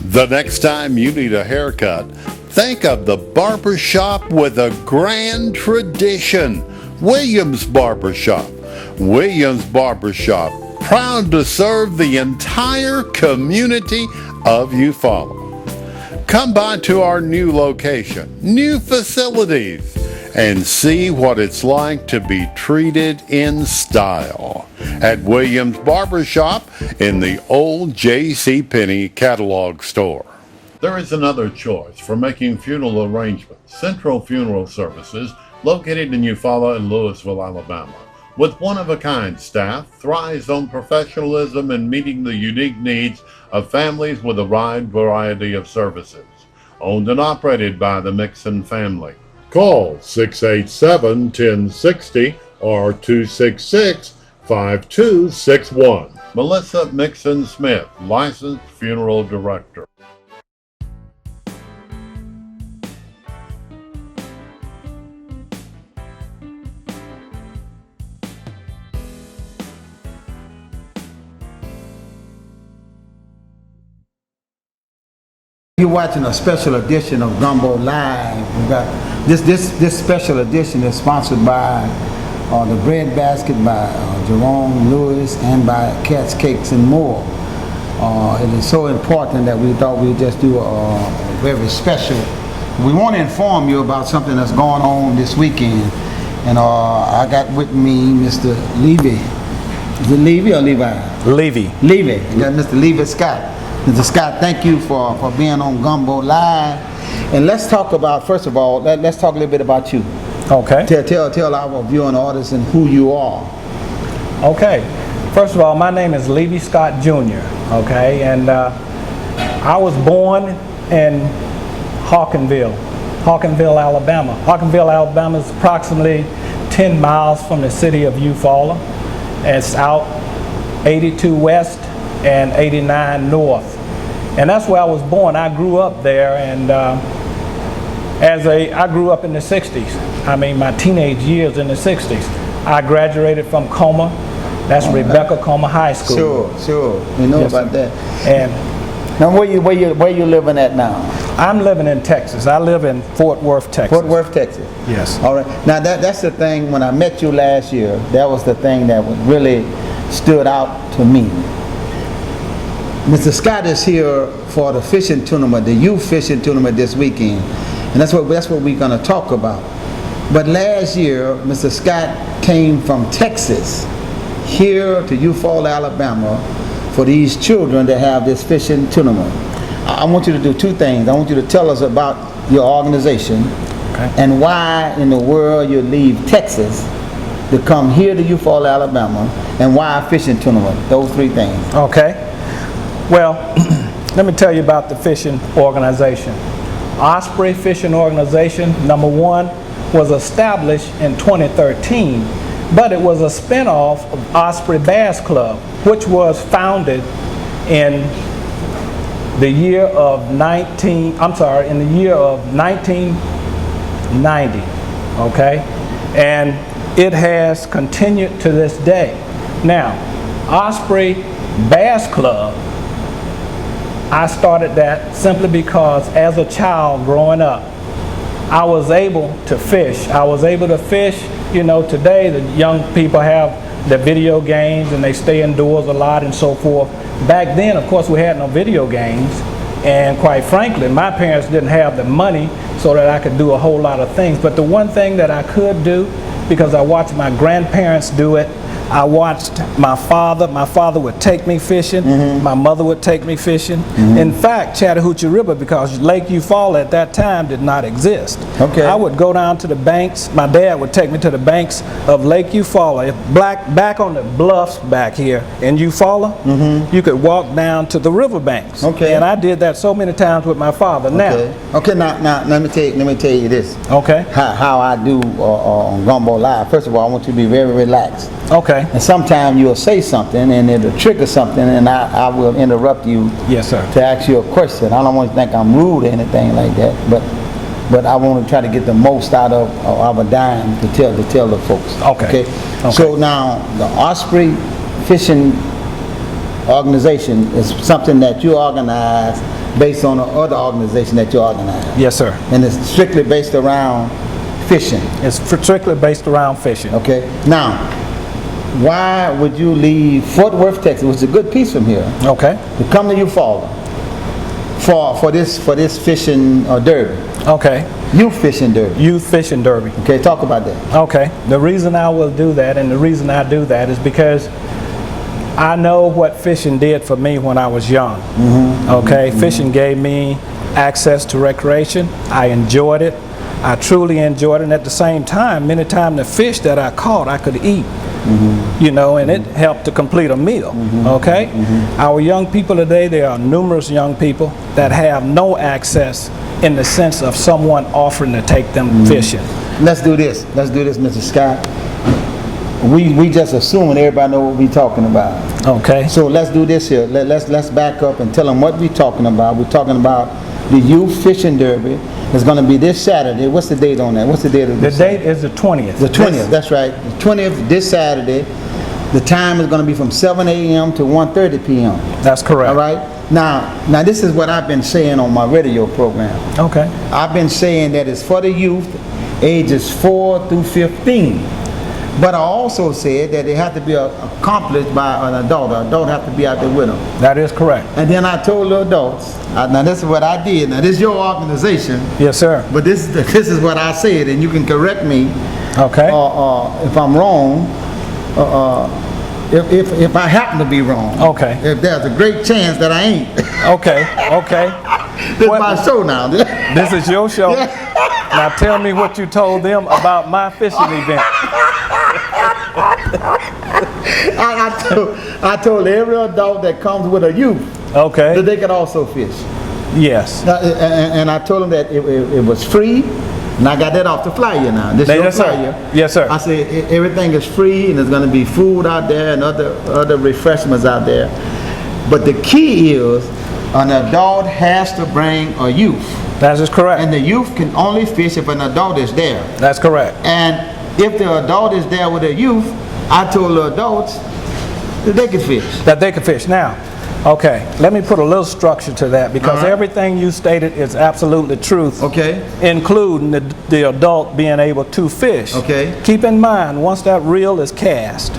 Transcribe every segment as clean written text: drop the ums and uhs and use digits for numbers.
The next time you need a haircut, think of the barbershop with a grand tradition. Williams Barbershop. Williams Barbershop, proud to serve the entire community of Eufaula. Come by to our new location, new facilities, and see what it's like to be treated in style at Williams Barbershop in the old JCPenney catalog store. There is another choice for making funeral arrangements. Central Funeral Services, located in Eufaula and Louisville, Alabama. With one-of-a-kind staff, thrives on professionalism and meeting the unique needs of families with a wide variety of services. Owned and operated by the Mixon family. Call 687-1060 or 266-5261. Melissa Mixon Smith, licensed funeral director. You're watching a special edition of Gumbo Live. We got this special edition is sponsored by the Bread Basket by Jerome Lewis and by Cat's Cakes and More. It is so important that we thought we'd just do a very special. We want to inform you about something that's going on this weekend, and I got with me Mr. Levy. Is it Levy or Levi? Levy. Levy. I got Mr. Levy Scott. Mr. Scott, thank you for being on Gumbo Live. And let's talk about, first of all, let's talk a little bit about you. Okay. Tell our viewing audience and who you are. Okay. First of all, my name is Levy Scott Jr. Okay, and I was born in Hawkinville, Alabama. Hawkinville, Alabama is approximately 10 miles from the city of Eufaula. It's out 82 west and 89 north. And that's where I was born. I grew up there, and I grew up in the 60s. I mean, my teenage years in the 60s. I graduated from Coma. That's Rebecca Coma High School. Sure. We know about that. And now, where you living at now? I'm living in Texas. I live in Fort Worth, Texas. Fort Worth, Texas. Yes. All right. Now, that's the thing. When I met you last year, that was the thing that really stood out to me. Mr. Scott is here for the fishing tournament, the youth fishing tournament this weekend, and that's what we're going to talk about. But last year, Mr. Scott came from Texas here to Eufaula, Alabama, for these children to have this fishing tournament. I want you to do two things. I want you to tell us about your organization, okay, and why in the world you leave Texas to come here to Eufaula, Alabama, and why a fishing tournament. Those three things. Okay. Well, let me tell you about the fishing organization. Osprey Fishing Organization, number one, was established in 2013, but it was a spinoff of Osprey Bass Club, which was founded in the year of 1990, okay? And it has continued to this day. Now, Osprey Bass Club, I started that simply because as a child growing up, I was able to fish. You know, today the young people have the video games and they stay indoors a lot and so forth. Back then, of course, we had no video games, and quite frankly, my parents didn't have the money so that I could do a whole lot of things. But the one thing that I could do, because I watched my grandparents do it, I watched my father would take me fishing, my mother would take me fishing. In fact, Chattahoochee River, because Lake Eufaula at that time did not exist. Okay. I would go down to the banks, my dad would take me to the banks of Lake Eufaula. Back on the bluffs back here in Eufaula, you could walk down to the river banks. Okay. And I did that so many times with my father. Now let me tell you this. Okay. How I do on Gumbo Live. First of all, I want you to be very relaxed. Okay. And sometimes you'll say something and it'll trigger something, and I will interrupt you. Yes, sir. To ask you a question. I don't want to think I'm rude or anything like that, but I want to try to get the most out of a dime to tell the folks. Okay. So now the Osprey Fishing organization is something that you organize based on the other organization that you organize. Yes, sir. And it's strictly based around fishing. It's strictly based around fishing. Okay. Now, why would you leave Fort Worth, Texas, which is a good piece from here, Okay. to come to Eufaula for this fishing derby, Okay. youth fishing derby? Youth fishing derby. Okay, talk about that. Okay. The reason I will do that, and the reason I do that, is because I know what fishing did for me when I was young. Okay. Fishing gave me access to recreation. I enjoyed it. I truly enjoyed it. And at the same time, many times the fish that I caught, I could eat. You know, and it helped to complete a meal. Okay. Our young people today, there are numerous young people that have no access in the sense of someone offering to take them fishing. Let's do this. Let's do this, Mr. Scott. We just assuming everybody know what we're talking about. Okay. So let's do this here. Let's back up and tell them what we're talking about. We're talking about the youth fishing derby. It's going to be this Saturday. What's the date on that? What's the date of The this? date is the 20th. The 20th. That's right. The 20th this Saturday. The time is going to be from 7 a.m. to 1:30 p.m. That's correct. All right. Now this is what I've been saying on my radio program. Okay. I've been saying that it's for the youth ages 4 through 15. But I also said that it had to be accomplished by an adult. An adult have to be out there with them. That is correct. And then I told the adults, now this is what I did. Now this is your organization, Yes, sir. but this is what I said, and you can correct me Okay. if I'm wrong, if I happen to be wrong. Okay. If there's a great chance that I ain't. Okay. Okay. This What- is my show now. This is your show. Now tell me what you told them about my fishing event. I told every adult that comes with a youth that Okay. they could also fish. Yes. And I told them that it was free, and I got that off the flyer now. This is your Yes, sir. flyer. Yes, sir. I said everything is free, and there's going to be food out there and other refreshments out there. But the key is an adult has to bring a youth, That is correct. and the youth can only fish if an adult is there. That's correct. And if the adult is there with a youth, I told the adults that they could fish. That they can fish. Now, okay, let me put a little structure to that, because All right. everything you stated is absolutely truth. Okay. Including the adult being able to fish. Okay. Keep in mind, once that reel is cast,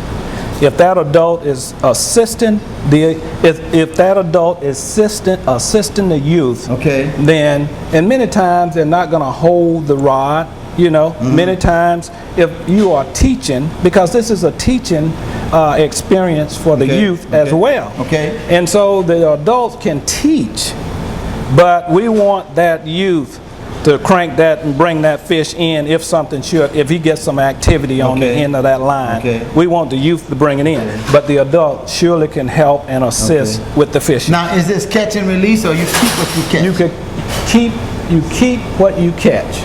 if that adult is assisting if that adult is assisting the youth, Okay. then, and many times they're not going to hold the rod. You know, many times if you are teaching, because this is a teaching experience for the Okay, youth as okay, well. okay. And so the adults can teach, but we want that youth to crank that and bring that fish in if he gets some activity on the Okay. end of that line. Okay. We want the youth to bring it in, but the adult surely can help and assist Okay. with the fishing. Now, is this catch and release, or you keep what you catch? You keep what you catch.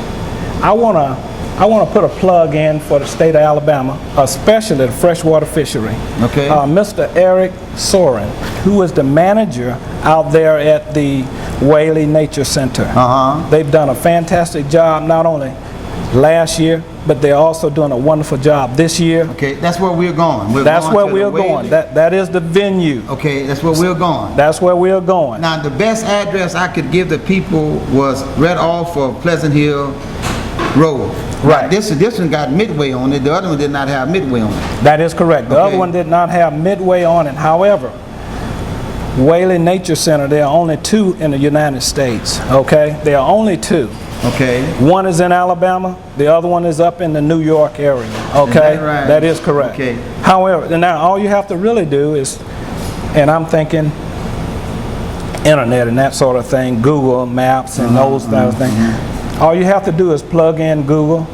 I wanna put a plug in for the state of Alabama, especially the freshwater fishery. Okay. Mr. Eric Soren, who is the manager out there at the Whaley Nature Center. They've done a fantastic job, not only last year, but they're also doing a wonderful job this year. Okay, that's where we're going. That's where to we're the going. Whaley. That is the venue. Okay, that's where we're going. That's where we're going. Now, the best address I could give the people was right off of Pleasant Hill Road. Right. This one got Midway on it. The other one did not have Midway on it. That is correct. The Okay. other one did not have Midway on it. However, Whaley Nature Center, there are only 2 in the United States, okay? There are only 2. Okay. One is in Alabama, the other one is up in the New York area, okay? that right? That is correct. Okay. However, now all you have to really do is, and I'm thinking internet and that sort of thing, Google Maps and those kind of things. All you have to do is plug in Google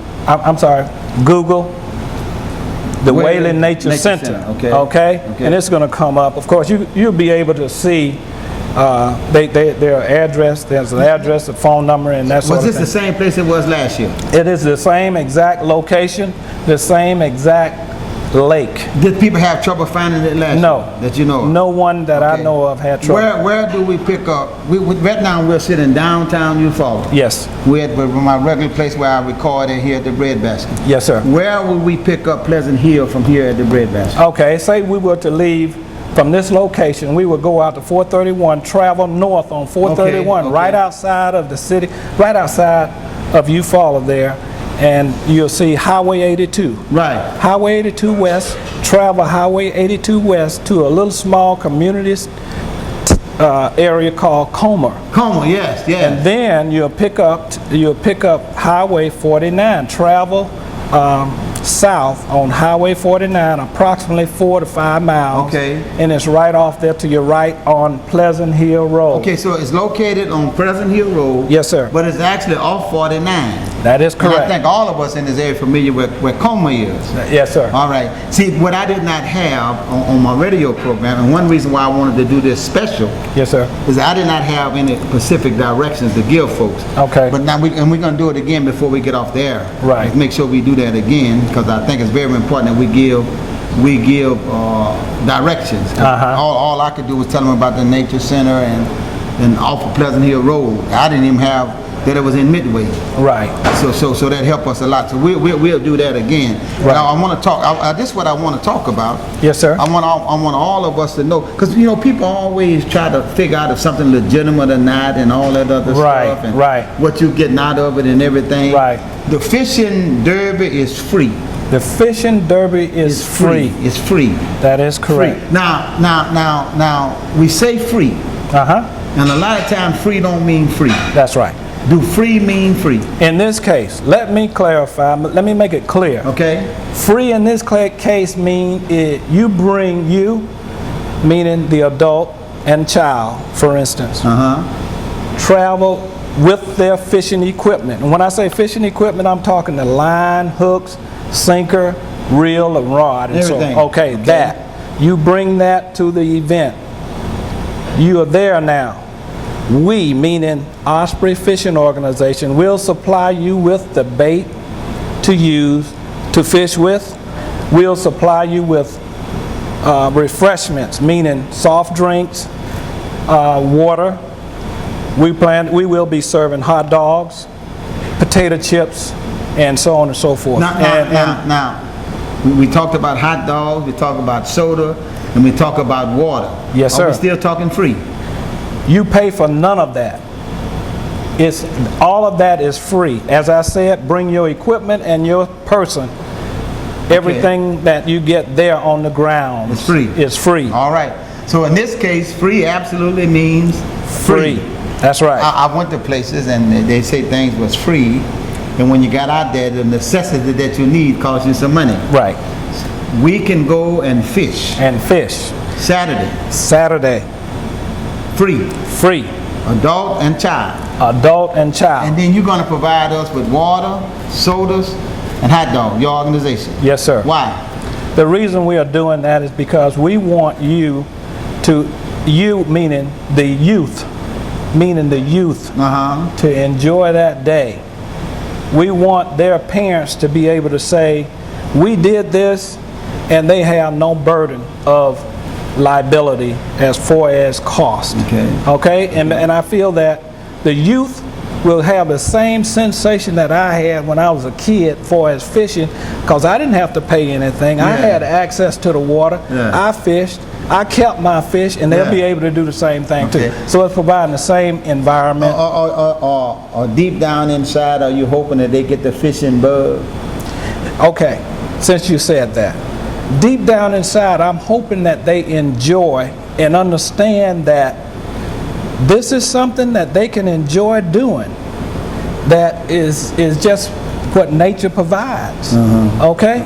the Whaley Nature Center. Okay. And it's going to come up. Of course, you'll be able to see their address. There's an address, a phone number, and that sort Was of this thing. the same place it was last year? It is the same exact location, the same exact lake. Did people have trouble finding it last No. year? That you know of? No one that I Okay. know of had trouble. Where do we pick up? Right now we're sitting downtown Eufaula. Yes. We're at my regular place where I record it here at the Bread Basket. Yes, sir. Where will we pick up Pleasant Hill from here at the Bread Basket? Okay, say we were to leave from this location, we would go out to 431, travel north on 431, Okay, right okay. outside of the city, right outside of Eufaula there, and you'll see Highway 82. Right. Highway 82 West, travel Highway 82 West to a little small community area called Comer. Como, yes, yes. And then you'll pick up Highway 49, travel south on Highway 49, approximately 4 to 5 miles. Okay. And it's right off there to your right on Pleasant Hill Road. Okay, so it's located on Pleasant Hill Road. Yes, sir. But it's actually off 49. That is And I correct. think all of us in this area are familiar with where Como is. Yes, sir. All right. See, what I did not have on my radio program, and one reason why I wanted to do this special, Yes, sir. is I did not have any specific directions to give folks. Okay. But now we're going to do it again before we get off the air. Right. Make sure we do that again, because I think it's very important that we give directions. Uh-huh. All I could do was tell them about the nature center and off of Pleasant Hill Road. I didn't even have that it was in Midway. Right. So that helped us a lot. So we'll do that again. Right. Now I want to talk. This is what I want to talk about. Yes, sir. I want all of us to know, because people always try to figure out if something legitimate or not, and all that other Right, stuff, and right. what you're getting out of it and everything. Right. The fishing derby is free. The fishing derby is free. It's free. That is Free. correct. Now we say free, Uh-huh. and a lot of times free don't mean free. That's right. Do free mean free? In this case, let me clarify, let me make it clear. Okay. Free in this case mean you bring you, meaning the adult and child, for instance, travel with their fishing equipment. And when I say fishing equipment, I'm talking the line, hooks, sinker, reel, and rod. And Everything. So, okay, that. You bring that to the event. You are there now. We, meaning Osprey Fishing Organization, will supply you with the bait to use to fish with. We'll supply you with refreshments, meaning soft drinks, water. We will be serving hot dogs, potato chips, and so on and so forth. Now, we talked about hot dogs, we talked about soda, and we talked about water. Yes, sir. Are we still talking free? You pay for none of that. All of that is free. As I said, bring your equipment and your person. Everything that you get there on the ground It's free. is free. All right. So in this case, free absolutely means Free. That's right. I went to places and they say things was free, and when you got out there, the necessity that you need costs you some money. Right. We can go and fish And fish. Saturday. Free. Free. Adult and child. Adult and child. And then you're going to provide us with water, sodas, and hot dogs, your organization. Yes, sir. Why? The reason we are doing that is because we want you meaning the youth, to enjoy that day. We want their parents to be able to say, we did this, and they have no burden of liability as far as cost. Okay? And I feel that the youth will have the same sensation that I had when I was a kid for as fishing, because I didn't have to pay anything. I had access to the water. I fished. I kept my fish, and they'll be able to do the same thing too. So it's providing the same environment. Or deep down inside, are you hoping that they get the fishing bug? Okay, since you said that. Deep down inside, I'm hoping that they enjoy and understand that this is something that they can enjoy doing. That is just what nature provides. Okay?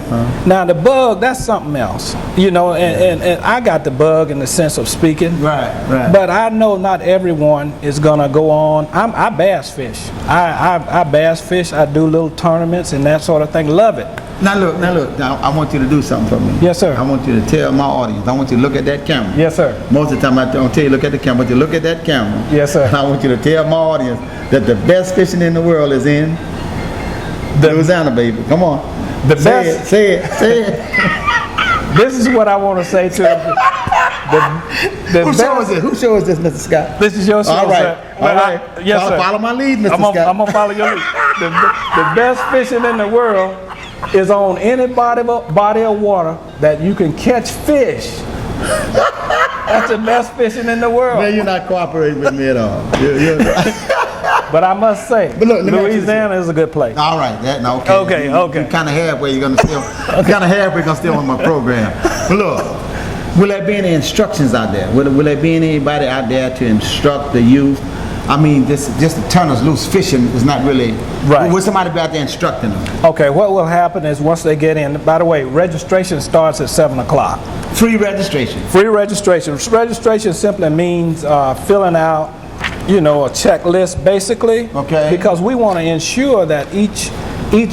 Now the bug, that's something else. And I got the bug in the sense of speaking. Right. But I know not everyone is gonna go on. I bass fish. I bass fish. I do little tournaments and that sort of thing. Love it. Now look. Now I want you to do something for me. Yes, sir. I want you to tell my audience. I want you to look at that camera. Yes, sir. Most of the time I don't tell you look at the camera, but you look at that camera. Yes, sir. And I want you to tell my audience that the best fishing in the world is in Louisiana, baby. Come on. The Say best. it. Say it. This is what I want to say to them. Who show is this? Who show is this, Mr. Scott? This is your show, All right. sir. All right. Yes, sir. Follow my lead, Mr. I'm Scott. gonna follow your lead. The best fishing in the world is on any body of water that you can catch fish That's the best fishing in the world. Man, you're not cooperating with me at all. But I must say, But look, let me ask you Louisiana is a good place. All right, okay. Okay, okay. You kind of halfway. You're gonna still, kind of halfway gonna still on my program. But look, will there be any instructions out there? Will there be anybody out there to instruct the youth? I mean, just to turn us loose fishing is not really. Right. Will somebody be out there instructing them? Okay, what will happen is once they get in. By the way, registration starts at 7 o'clock. Free registration. Free registration. Registration simply means filling out, a checklist basically. Okay. Because we want to ensure that each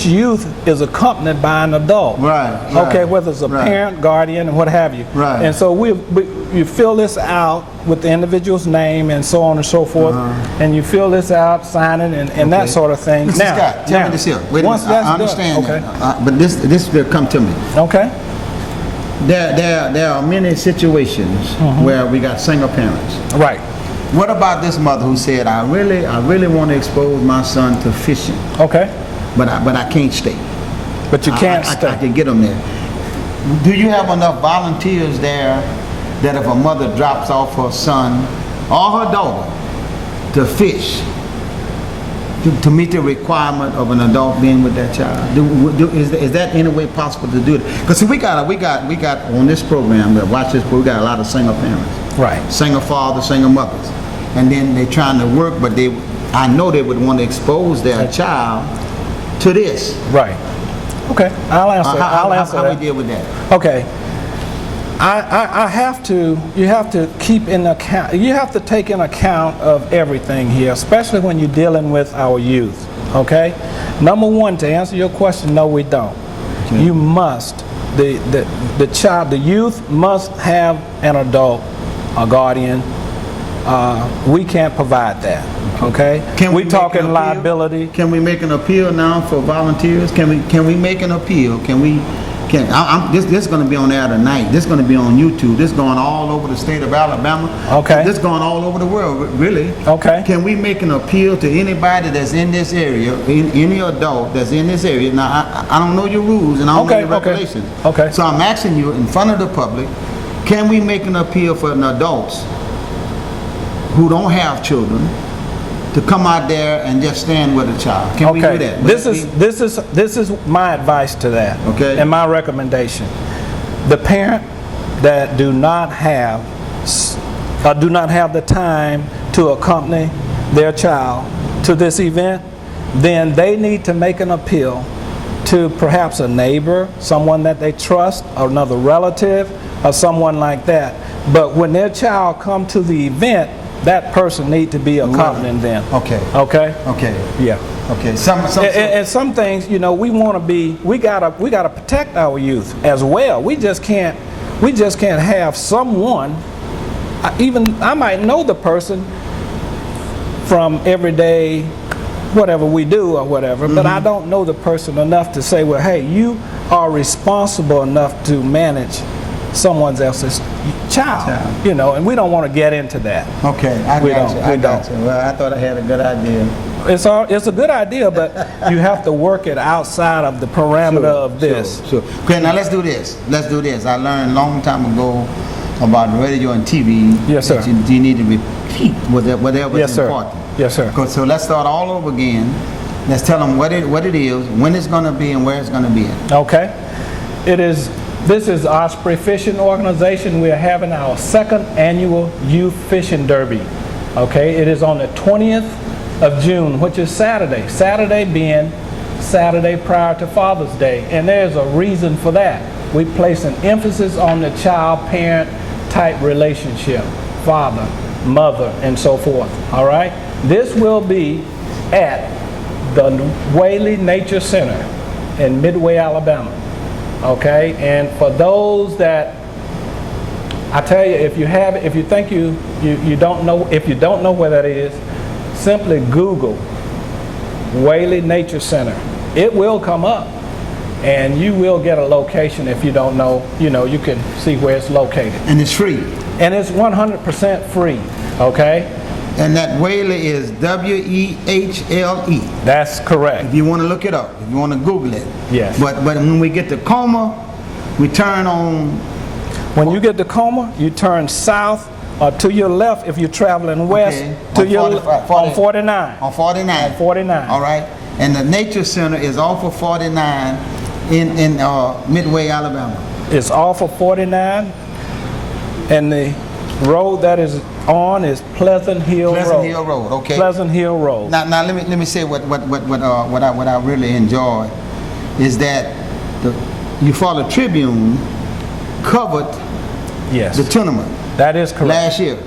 youth is accompanied by an adult. Right. Okay, whether it's a parent, guardian, and what have you. Right. And so you fill this out with the individual's name and so on and so forth, and you fill this out, sign it, and that sort of thing. Mr. Scott, tell me this here. Wait a minute. I understand that, but this will come to me. Okay. There are many situations where we got single parents. Right. What about this mother who said, I really want to expose my son to fishing, Okay. but I can't stay. But you can't stay. I can get them there. Do you have enough volunteers there that if a mother drops off her son or her daughter to fish, to meet the requirement of an adult being with that child? Is that any way possible to do it? Because we got on this program that watch this, we got a lot of single parents, Right. single fathers, single mothers, and then they're trying to work, but I know they would want to expose their child to this. Right. Okay. I'll answer. I'll answer how that. we deal with that? Okay. You have to keep in account, you have to take in account of everything here, especially when you're dealing with our youth, okay? Number one, to answer your question, no, we don't. Okay. You must, the youth must have an adult, a guardian. We can't provide that, okay? We talking liability. Can we make an appeal now for volunteers? Can we make an appeal? This is going to be on air tonight. This is going to be on YouTube. This is going all over the state of Alabama. Okay. This is going all over the world, really. Okay. Can we make an appeal to anybody that's in this area, any adult that's in this area? Now, I don't know your rules and I don't know your regulations. Okay. So I'm asking you in front of the public, can we make an appeal for an adults who don't have children to come out there and just stand with a child? Can we do that? This is my advice to that. Okay. And my recommendation. The parent that do not have the time to accompany their child to this event, then they need to make an appeal to perhaps a neighbor, someone that they trust, another relative, or someone like that. But when their child come to the event, that person need to be accompanying them. Okay. Okay. Okay. Yeah. Okay. And some things, we want to be. We gotta protect our youth as well. We just can't have someone. I might know the person from everyday, whatever we do or whatever, but I don't know the person enough to say, well, hey, you are responsible enough to manage someone else's child, and we don't want to get into that. Okay, I got you. Well, I thought I had a good idea. It's a good idea, but you have to work it outside of the parameter of this. Sure. Okay, now let's do this. I learned a long time ago about radio and TV. Yes, sir. That you need to repeat whatever is important. Yes, sir. So let's start all over again. Let's tell them what it is, when it's going to be, and where it's going to be at. Okay. This is Osprey Fishing Organization. We are having our second annual Youth Fishing Derby. Okay, it is on the 20th of June, which is Saturday. Saturday being Saturday prior to Father's Day. And there's a reason for that. We place an emphasis on the child-parent type relationship, father, mother, and so forth. All right? This will be at the Whaley Nature Center in Midway, Alabama. Okay, and for those that, I tell you, if you think you don't know, if you don't know where that is, simply Google Whaley Nature Center. It will come up, and you will get a location. If you don't know, you can see where it's located. And it's free. And it's 100% free. Okay. And that Whaley is W-E-H-L-E. That's correct. If you want to look it up, if you want to Google it. Yes. But when we get to Coma, we turn on. When you get to Coma, you turn south To your left, if you're traveling west, Okay. to On your 45, on 49. On 49. On 49. All right. And the nature center is off of 49 in Midway, Alabama. It's off of 49, and the road that is on is Pleasant Hill Road. Pleasant Hill Road. Okay. Pleasant Hill Road. Now let me say what I really enjoy is that the Eufaula Tribune covered Yes. the tournament That is correct. last year,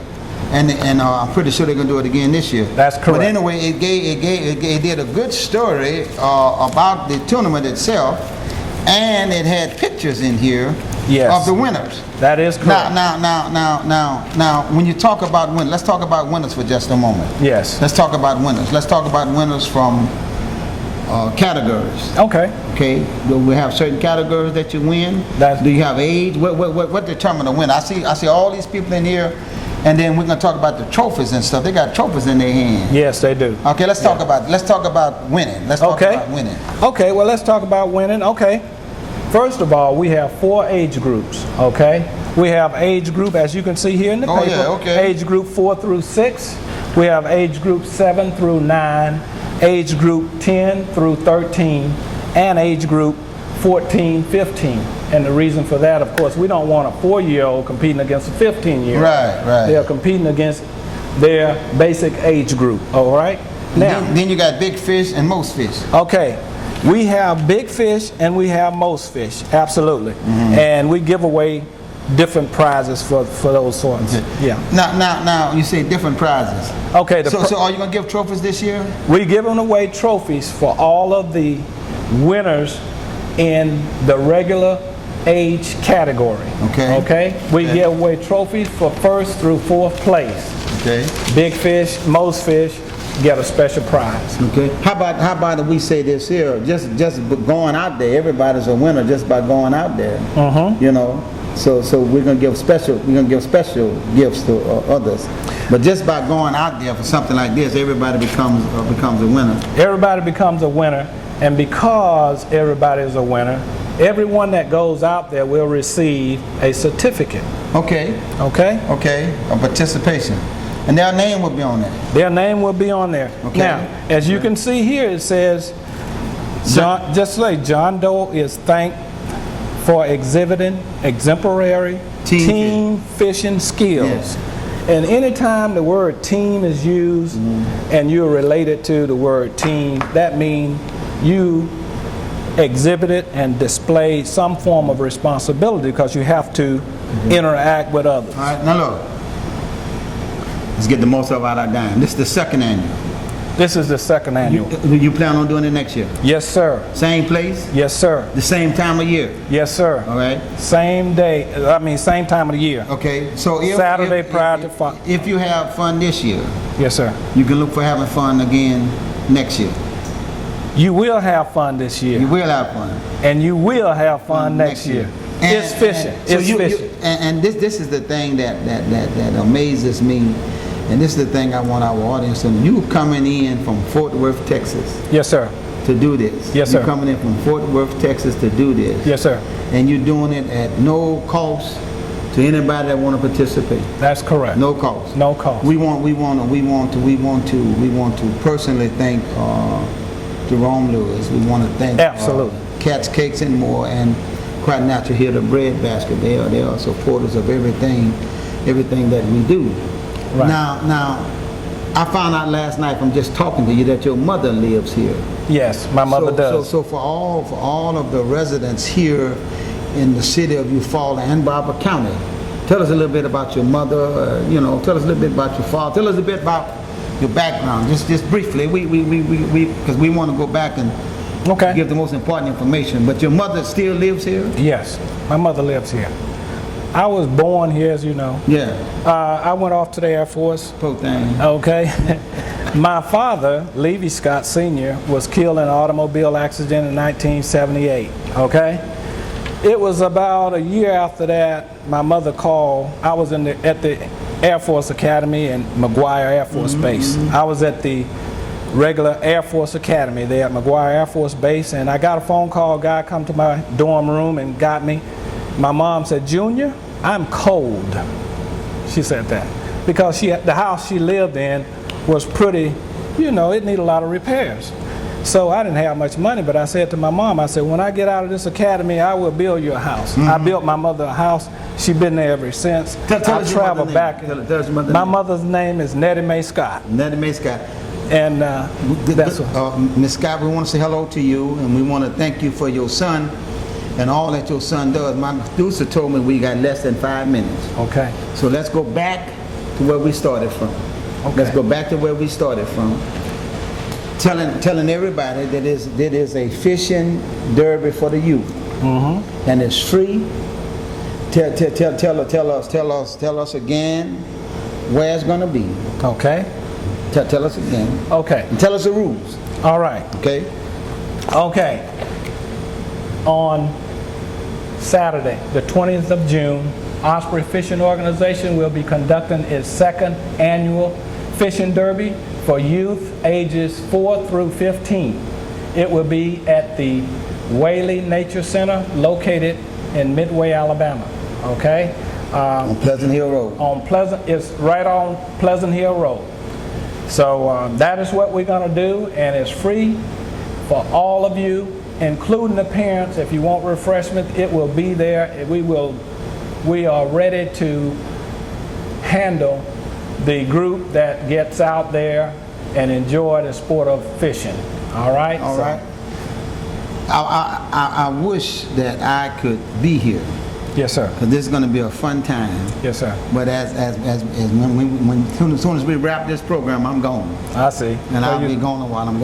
and I'm pretty sure they're gonna do it again this year. That's correct. But anyway, it did a good story about the tournament itself, and it had pictures in here Yes. of the winners. That is correct. Now, when you talk about winners, let's talk about winners for just a moment. Yes. Let's talk about winners. Let's talk about winners from categories. Okay. Okay, do we have certain categories that you win? That's- Do you have age? What determines a win? I see all these people in here, and then we're gonna talk about the trophies and stuff. They got trophies in their hand. Yes, they do. Okay, let's talk about winning. Let's talk Okay. about winning. Okay, well, let's talk about winning. Okay. First of all, we have 4 age groups, okay? We have age group, as you can see here in the Oh, paper, yeah, okay. age group 4 through 6. We have age group 7 through 9, age group 10 through 13, and age group 14, 15. And the reason for that, of course, we don't want a 4-year-old competing against a 15-year-old. Right. They're competing against their basic age group, all right? Now, Then you got big fish and most fish. okay, we have big fish and we have most fish, absolutely. And we give away different prizes for those sorts. Yeah. Now, you say different prizes. Okay, So are you gonna give trophies this year? we're giving away trophies for all of the winners in the regular age category. Okay. Okay? We Okay. give away trophies for 1st through 4th place. Okay. Big fish, most fish get a special prize. Okay. How about if we say this here? Just going out there, everybody's a winner just by going out there. You know. So we're gonna give special gifts to others, but just by going out there for something like this, everybody becomes a winner. Everybody becomes a winner, and because everybody is a winner, everyone that goes out there will receive a certificate. Okay. Okay? Okay. A participation, and their name will be on there. Their name will be on there. Okay. Now, as you can see here, it says, John Doe is thanked for exhibiting exemplary team fishing skills. Yes. And anytime the word team is used and you're related to the word team, that means you exhibited and displayed some form of responsibility because you have to interact with others. All right. Now look, let's get the most of our dime. This is the second annual. This is the second annual. You plan on doing it next year? Yes, sir. Same place? Yes, sir. The same time of year? Yes, sir. All right. Same day, same time of the year. Okay. So Saturday prior to fun. if you have fun this year, Yes, sir. you can look for having fun again next year. You will have fun this year, You will have fun. and you will have fun next year. It's fishing. So It's fishing. and this is the thing that amazes me, and this is the thing I want our audience to know. You coming in from Fort Worth, Texas, Yes, sir. to do this. Yes, You're sir. coming in from Fort Worth, Texas, to do this. Yes, sir. And you're doing it at no cost to anybody that want to participate. That's correct. No cost. No cost. We want to personally thank Jerome Lewis. We want to thank Absolutely. Cats, Cakes, and More, and quite natural here, the Bread Basket. They are supporters of everything that we do. Right. Now, I found out last night from just talking to you that your mother lives here. Yes, my mother does. So for all of the residents here in the city of Eufaula and Barber County, tell us a little bit about your mother. Tell us a little bit about your father. Tell us a bit about your background, just briefly. We because we want to go back and Okay. give the most important information. But your mother still lives here? Yes, my mother lives here. I was born here, as you know. Yeah. I went off to the Air Force. Poor thing. Okay. My father, Levy Scott Sr., was killed in an automobile accident in 1978. Okay. It was about a year after that, my mother called. I was at the Air Force Academy in McGuire Air Force Base. I was at the regular Air Force Academy there at McGuire Air Force Base, and I got a phone call. A guy come to my dorm room and got me. My mom said, "Junior, I'm cold." She said that. because the house she lived in was pretty, it needed a lot of repairs. So I didn't have much money, but I said to my mom, I said, when I get out of this academy, I will build you a house. I built my mother a house. She's been there ever since. Tell I traveled back. Tell us your mother's my name. mother's name is Nettie Mae Scott. Nettie Mae Scott. And that's what. Miss Scott, we want to say hello to you, and we want to thank you for your son and all that your son does. My producer told me we got less than 5 minutes. Okay. So let's go back to where we started from. Okay. Let's go back to where we started from. Telling everybody that it is a fishing derby for the youth, and it's free. Tell us again where it's gonna be. Okay. Tell us again. Okay. And tell us the rules. All right. Okay. Okay. On Saturday, the 20th of June, Osprey Fishing Organization will be conducting its second annual fishing derby for youth ages 4 through 15. It will be at the Whaley Nature Center located in Midway, Alabama. Okay? On Pleasant Hill Road. It's right on Pleasant Hill Road. So that is what we're going to do, and it's free for all of you, including the parents. If you want refreshment, it will be there. We are ready to handle the group that gets out there and enjoy the sport of fishing. All right? All right. I wish that I could be here, Yes, sir. because this is going to be a fun time. Yes, sir. But as soon as we wrap this program, I'm gone, I see. and I'll be gone a while. I'm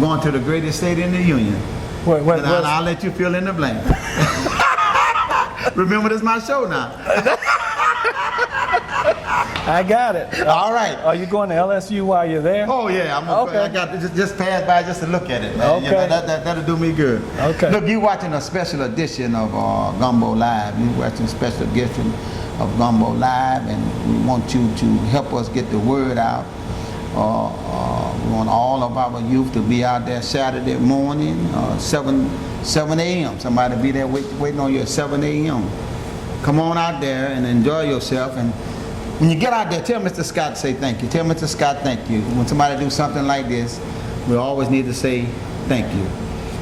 going to the greatest state in the union, and I'll let you fill in the blank. Remember, this is my show now. I got it. All right. Are you going to LSU while you're there? Oh yeah, Okay. I got to just pass by just to look at it, man. Okay. That'll do me good. Okay. Look, you watching a special edition of Gumbo Live. You watching a special edition of Gumbo Live, and we want you to help us get the word out. We want all of our youth to be out there Saturday morning, 7 a.m. Somebody be there waiting on you at 7 a.m. Come on out there and enjoy yourself. And when you get out there, tell Mr. Scott to say thank you. Tell Mr. Scott thank you. When somebody do something like this, we always need to say thank you.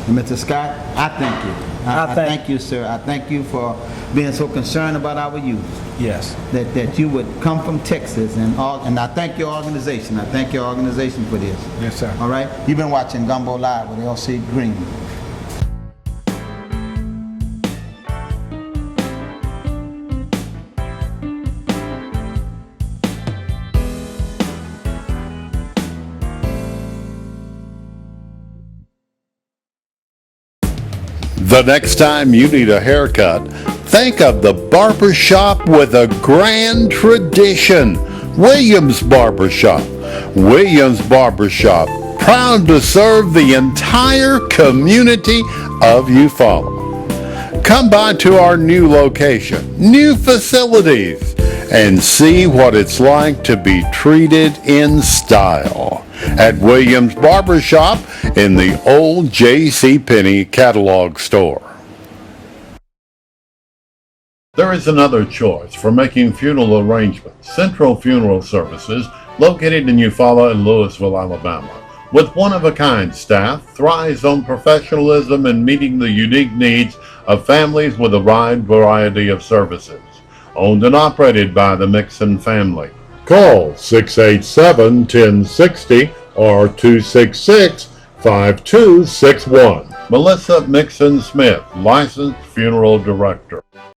And Mr. Scott, I thank you. I thank you, sir. I thank you for being so concerned about our youth. Yes. That you would come from Texas, and I thank your organization. I thank your organization for this. Yes, sir. All right? You've been watching Gumbo Live with L.C. Green. The next time you need a haircut, think of the barber shop with a grand tradition. Williams Barbershop. Williams Barbershop, proud to serve the entire community of Eufaula. Come by to our new location, new facilities, and see what it's like to be treated in style at Williams Barbershop in the old JCPenney catalog store. There is another choice for making funeral arrangements. Central Funeral Services, located in Eufaula and Louisville, Alabama. With one-of-a-kind staff, thrives on professionalism and meeting the unique needs of families with a wide variety of services. Owned and operated by the Mixon family. Call 687-1060 or 266-5261. Melissa Mixon Smith, licensed funeral director.